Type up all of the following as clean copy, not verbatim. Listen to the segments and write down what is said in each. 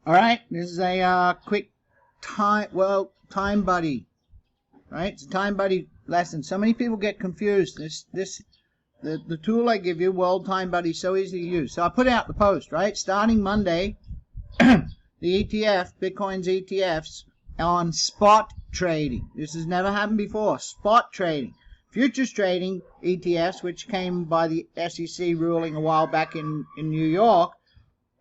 All right, this is a quick time buddy. Right, it's a time buddy lesson. So many people get confused. The tool I give you, World Time Buddy, so easy to use. So I put out the post, right? Starting Monday, the ETF, Bitcoin's ETFs, on spot trading. This has never happened before. Spot trading. Futures trading ETFs, which came by the SEC ruling a while back in New York,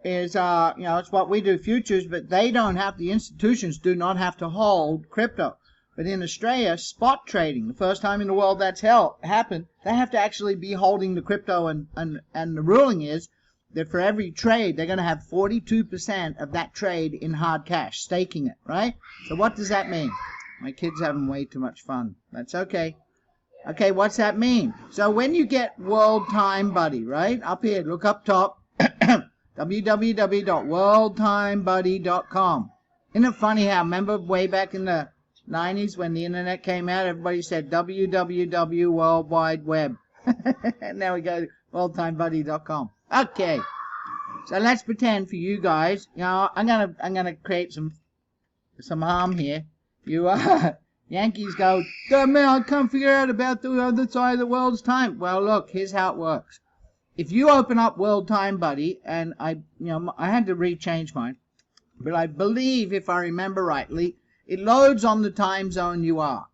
is it's what we do, futures, but they don't have, the institutions do not have to hold crypto. But in Australia, spot trading, the first time in the world that's happened, they have to actually be holding the crypto, and the ruling is that for every trade, they're going to have 42% of that trade in hard cash, staking it, right? So what does that mean? My kid's having way too much fun. That's okay. Okay, what's that mean? So when you get World Time Buddy, right, up here, look up top, www.worldtimebuddy.com. Isn't it funny how, remember way back in the 90s when the internet came out, everybody said www World Wide Web. And now we go to worldtimebuddy.com. Okay, so let's pretend for you guys, I'm gonna create some harm here. You Yankees go, damn man, I can't figure out about the other side of the world's time. Well, look, here's how it works. If you open up World Time Buddy, and I had to rechange mine, but I believe, if I remember rightly, it loads on the time zone you are.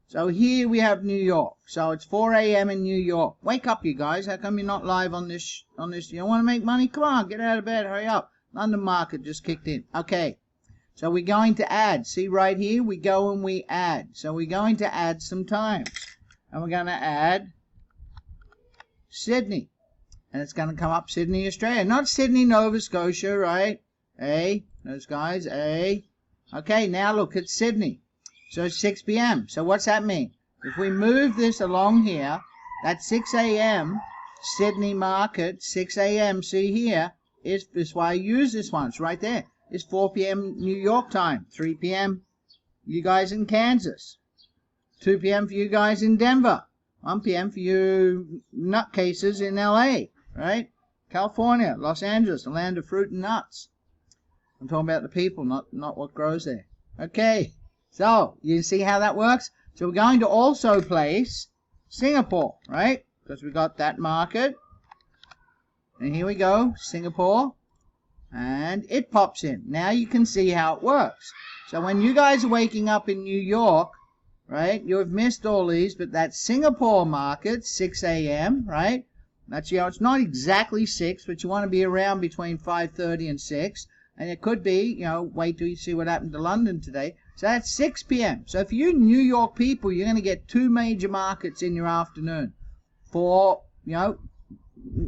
So here we have New York. So it's 4 a.m. in New York. Wake up, you guys. How come you're not live on this? You don't want to make money? Come on, get out of bed. Hurry up. London market just kicked in. Okay. So we're going to add. See right here? We go and we add. So we're going to add some times. And we're going to add Sydney. And it's going to come up Sydney, Australia. Not Sydney, Nova Scotia, right? Those guys, Okay, now look at Sydney. So it's 6 p.m. So what's that mean? If we move this along here, that's 6 a.m. Sydney market, 6 a.m. See here, is why I use this one. It's right there. It's 4 p.m. New York time. 3 p.m. you guys in Kansas. 2 p.m. for you guys in Denver. 1 p.m. for you nutcases in L.A., right? California, Los Angeles, the land of fruit and nuts. I'm talking about the people, not what grows there. Okay, so you see how that works? So we're going to also place Singapore, right? Because we got that market. And here we go, Singapore. And it pops in. Now you can see how it works. So when you guys are waking up in New York, right, you have missed all these, but that Singapore market, 6 a.m., right? That's, it's not exactly 6, but you want to be around between 5:30 and 6. And it could be, wait till you see what happened to London today. So that's 6 p.m. So for you New York people, you're going to get 2 major markets in your afternoon. For,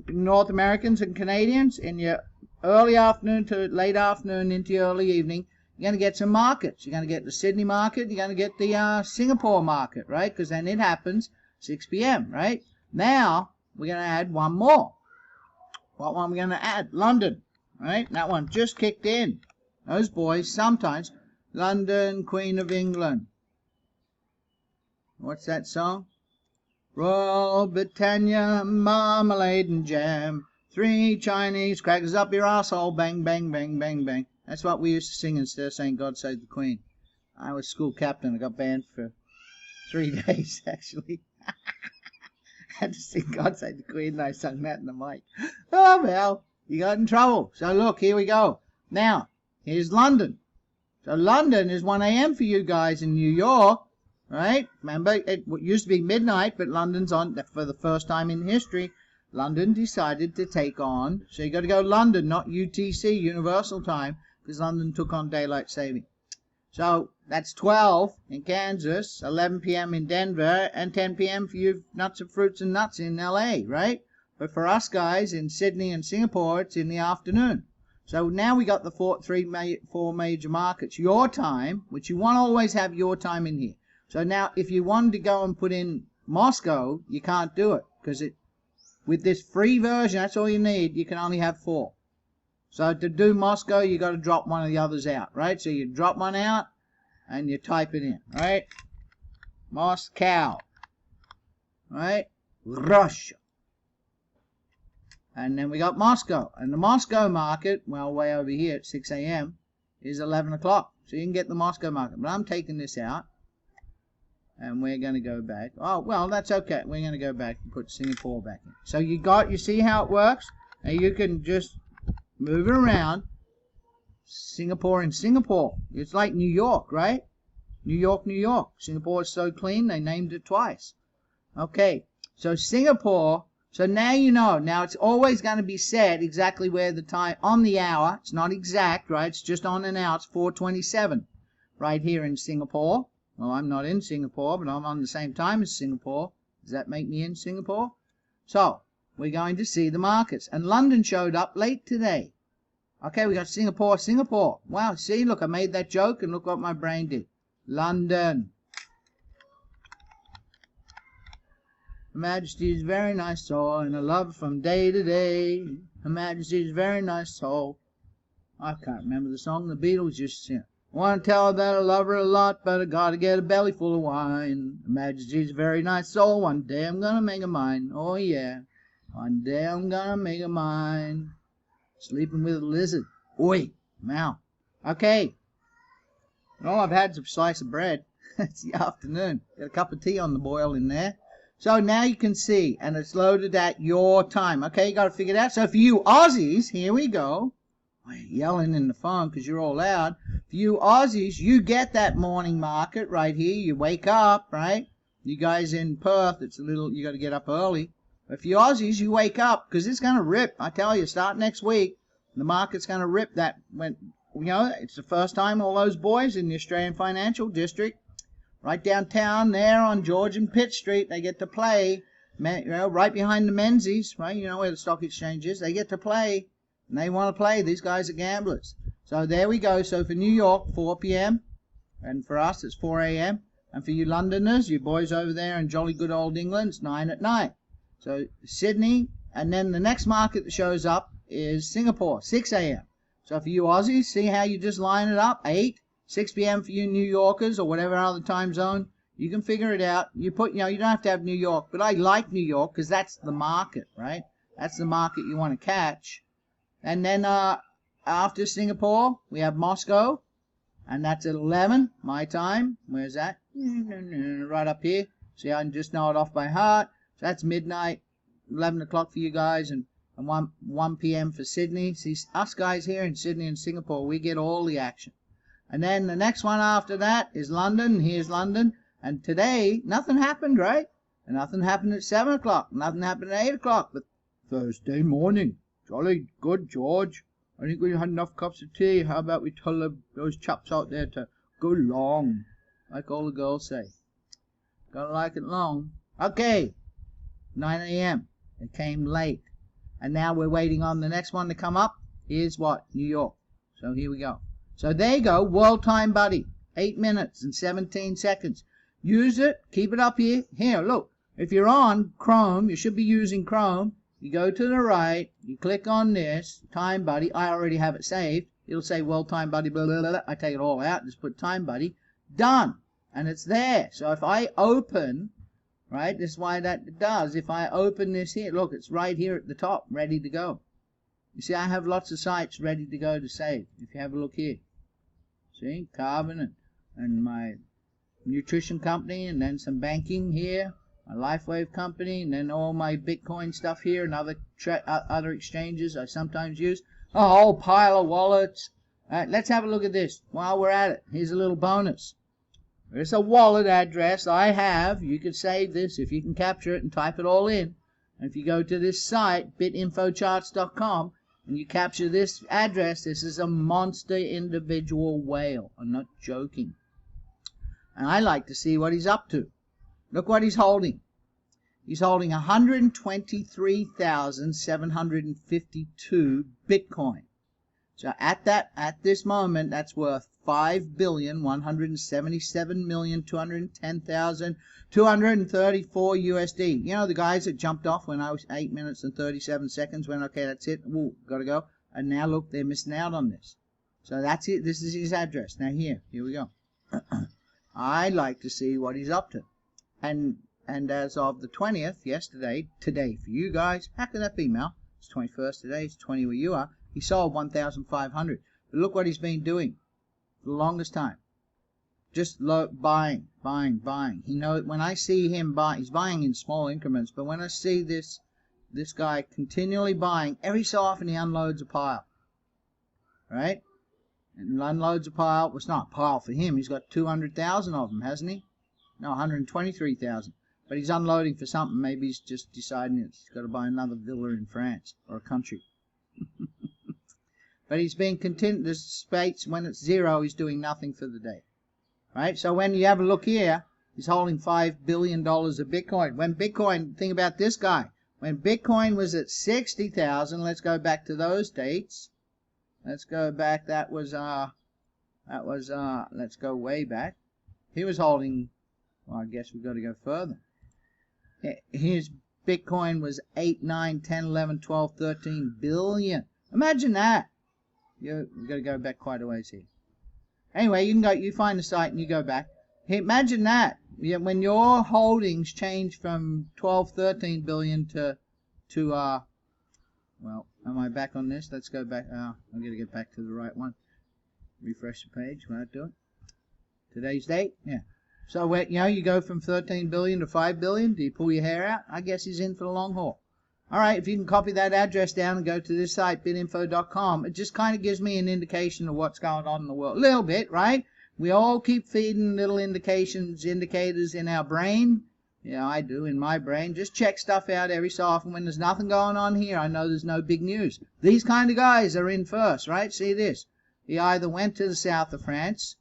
North Americans and Canadians, in your early afternoon to late afternoon into your early evening, you're going to get some markets. You're going to get the Sydney market. You're going to get the Singapore market, right? Because then it happens 6 p.m., right? Now, we're going to add one more. What one are we going to add? London, right? That one just kicked in. Those boys sometimes. London, Queen of England. What's that song? Royal Britannia, marmalade and jam. 3 Chinese crackers up your asshole. Bang, bang, bang, bang, bang. That's what we used to sing instead of saying God Save the Queen. I was school captain. I got banned for 3 days, actually. I had to sing God Save the Queen, and I sung that in the mic. Oh, well, you got in trouble. So, look, here we go. Now, here's London. So, London is 1 a.m. for you guys in New York, right? Remember, it used to be midnight, but London's on, for the first time in history, London decided to take on, so you got to go London, not UTC, Universal Time, because London took on daylight saving. So that's 12 in Kansas, 11 p.m. in Denver, and 10 p.m. for you nuts and fruits and nuts in L.A., right? But for us guys in Sydney and Singapore, it's in the afternoon. So now we got the 4 major markets. Your time, which you want to always have your time in here. So now if you wanted to go and put in Moscow, you can't do it, because with this free version, that's all you need. You can only have 4. So to do Moscow, you got to drop one of the others out, right? So you drop one out and you type it in, right? Moscow, right? Russia. And then we got Moscow. And the Moscow market, well, way over here at 6 a.m., is 11 o'clock. So you can get the Moscow market. But I'm taking this out. And we're going to go back. Oh, well, that's okay. We're going to go back and put Singapore back in. So you see how it works? And you can just move it around. Singapore and Singapore. It's like New York, right? New York, New York. Singapore is so clean, they named it twice. Okay, so Singapore. So now you know. Now it's always going to be set exactly where the time, on the hour. It's not exact, right? It's just on an hour. It's 4:27 right here in Singapore. Well, I'm not in Singapore, but I'm on the same time as Singapore. Does that make me in Singapore? So, we're going to see the markets. And London showed up late today. Okay, we got Singapore, Singapore. Wow, see, look, I made that joke, and look what my brain did. London. Her Majesty's very nice soul, and a love from day to day. Her Majesty's very nice soul. I can't remember the song the Beatles used to sing. I want to tell her that I love her a lot, but I gotta get a belly full of wine. Her Majesty's a very nice soul, one day I'm gonna make her mine. Oh yeah, one day I'm gonna make her mine. Sleeping with a lizard. Oi, meow. Okay. Well, I've had some slice of bread. It's the afternoon. Got a cup of tea on the boil in there. So now you can see, and it's loaded at your time. Okay, you got to figure it out. So for you Aussies, here we go. Yelling in the phone because you're all loud. For you Aussies, you get that morning market right here. You wake up, right? You guys in Perth, it's a little, you got to get up early. But for you Aussies, you wake up because it's going to rip. I tell you, start next week, the market's going to rip that. When, you know, it's the first time all those boys in the Australian Financial District, right downtown there on George and Pitt Street, they get to play, you know, right behind the Menzies, right? You know where the stock exchange is. They get to play. And they want to play. These guys are gamblers. So there we go. So for New York, 4 p.m. And for us, it's 4 a.m. And for you Londoners, you boys over there in jolly good old England, it's 9 at night. So Sydney, and then the next market that shows up is Singapore, 6 a.m. So for you Aussies, see how you just line it up? 8, 6 p.m. for you New Yorkers or whatever other time zone. You can figure it out. You put, you know, you don't have to have New York, but I like New York because that's the market, right? That's the market you want to catch. And then after Singapore, we have Moscow, and that's at 11, my time. Where's that? Right up here. See, I can just know it off by heart. So that's midnight, 11 o'clock for you guys, and 1 p.m. for Sydney. See, us guys here in Sydney and Singapore, we get all the action. And then the next one after that is London. Here's London. And today, nothing happened, right? And nothing happened at 7 o'clock. Nothing happened at 8 o'clock. But Thursday morning. Jolly good, George. I think we had enough cups of tea. How about we tell those chaps out there to go long, like all the girls say. Gotta like it long. Okay, 9 a.m. It came late. And now we're waiting on the next one to come up. Here's what? New York. So here we go. So there you go. World Time Buddy. 8 minutes and 17 seconds. Use it. Keep it up here. Here, look. If you're on Chrome, you should be using Chrome. You go to the right, you click on this, Time Buddy. I already have it saved. It'll say World Time Buddy, blah, blah, blah. I take it all out, just put Time Buddy. Done. And it's there. So if I open, right, this is why that does. If I open this here, look, it's right here at the top, ready to go. You see, I have lots of sites ready to go to save. If you have a look here. See, Carbon and my nutrition company, and then some banking here. My LifeWave company, and then all my Bitcoin stuff here, and other exchanges I sometimes use. A whole pile of wallets. Let's have a look at this while we're at it. Here's a little bonus. There's a wallet address I have. You can save this if you can capture it and type it all in. And if you go to this site, bitinfocharts.com, and you capture this address, this is a monster individual whale. I'm not joking. And I like to see what he's up to. Look what he's holding. He's holding 123,752 Bitcoin. So at this moment, that's worth 5,177,210,234 USD. You know, the guys that jumped off when I was 8 minutes and 37 seconds went, okay, that's it. Ooh, gotta go. And now look, they're missing out on this. So that's it. This is his address. Now here we go. I'd like to see what he's up to. And as of the 20th, today for you guys, how can that be, Mel? It's 21st today, it's 20 where you are. He sold 1,500. But look what he's been doing. for the longest time. Just buying. He knows when I see him buy, he's buying in small increments. But when I see this guy continually buying, every so often he unloads a pile, right? And unloads a pile. Well, it's not a pile for him. He's got 200,000 of them, hasn't he? No, 123,000. But he's unloading for something. Maybe he's just deciding he's got to buy another villa in France or a country. But he's being content. The space when it's zero, he's doing nothing for the day. Right? So when you have a look here, he's holding $5 billion of Bitcoin. When Bitcoin, think about this guy. When Bitcoin was at 60,000, let's go back to those dates. Let's go back. Let's go way back. He was holding, well, I guess we've got to go further. His Bitcoin was 8, 9, 10, 11, 12, 13 billion. Imagine that. We've got to go back quite a ways here. Anyway, you find the site and you go back. Hey, imagine that. When your holdings change from 12, 13 billion to well, am I back on this? Let's go back. I'm going to get back to the right one. Refresh the page. Will that do it? Today's date? Yeah. So, you go from 13 billion to 5 billion. Do you pull your hair out? I guess he's in for the long haul. All right, if you can copy that address down and go to this site, bitinfo.com, it just kind of gives me an indication of what's going on in the world. A little bit, right? We all keep feeding little indicators in our brain. Yeah, I do in my brain. Just check stuff out every so often. When there's nothing going on here, I know there's no big news. These kind of guys are in first, right? See this. He either went to the south of France.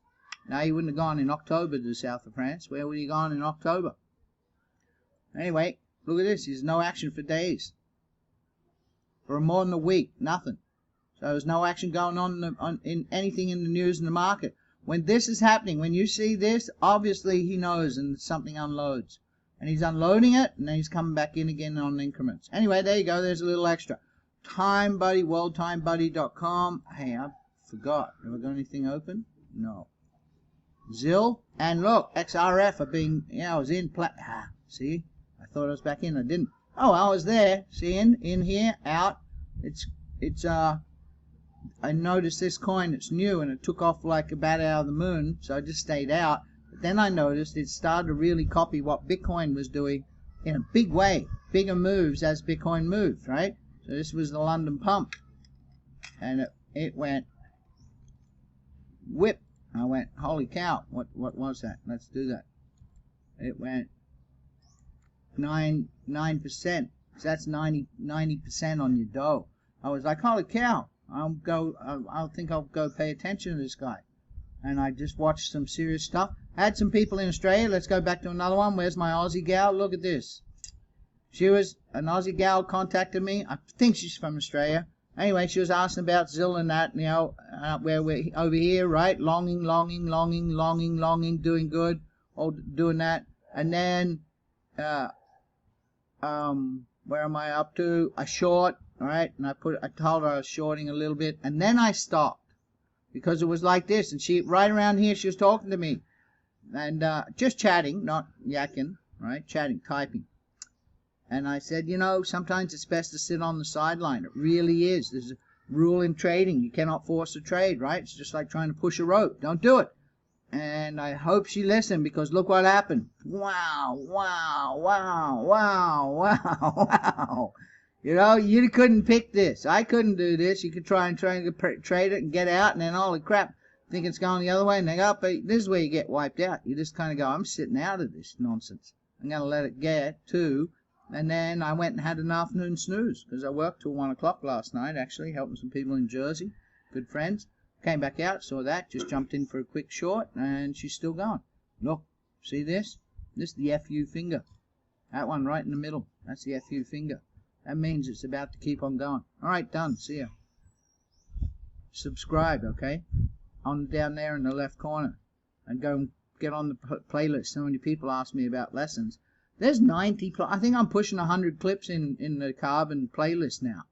Now, he wouldn't have gone in October to the south of France. Where would he gone in October? Anyway, look at this. There's no action for days. For more than a week, nothing. So there's no action going on in anything in the news and the market. When this is happening, when you see this, obviously he knows and something unloads. And he's unloading it, and then he's coming back in again on increments. Anyway, there you go. There's a little extra. TimeBuddy, worldtimebuddy.com. Hey, I forgot. Have I got anything open? No. Zill. And look, XRF are being, I was in, see? I thought I was back in. I didn't. Oh, I was there. See, in here, out. I noticed this coin, it's new, and it took off like a bat out of the moon, so I just stayed out. But then I noticed it started to really copy what Bitcoin was doing in a big way. Bigger moves as Bitcoin moved, right? So this was the London pump. And it went whip. I went, holy cow, what was that? Let's do that. It went 9%. So that's 90% on your dough. I was like, holy cow. I think I'll go pay attention to this guy. And I just watched some serious stuff. I had some people in Australia. Let's go back to another one. Where's my Aussie gal? Look at this. She was, an Aussie gal contacted me. I think she's from Australia. Anyway, she was asking about Zill and that, where we're over here, right? Longing, doing good, all doing that. And then, where am I up to? A short, all right? And I told her I was shorting a little bit. And then I stopped because it was like this. And she, right around here, she was talking to me. And just chatting, not yakking, right? Chatting, typing. And I said, sometimes it's best to sit on the sideline. It really is. There's a rule in trading. You cannot force a trade, right? It's just like trying to push a rope. Don't do it. And I hope she listened, because look what happened. Wow. You couldn't pick this. I couldn't do this. You could try and trade it and get out, and then holy crap, think it's going the other way, and they go, but this is where you get wiped out. You just kind of go, I'm sitting out of this nonsense. I'm going to let it get to. And then I went and had an afternoon snooze, because I worked till 1 o'clock last night, actually, helping some people in Jersey, good friends. Came back out, saw that, just jumped in for a quick short, and she's still going. Look, see this? This is the FU finger. That one right in the middle. That's the FU finger. That means it's about to keep on going. All right, done. See ya. Subscribe, okay? Down there in the left corner. And go and get on the playlist. So many people ask me about lessons. There's 90, I think I'm pushing 100 clips in the Carbon playlist now.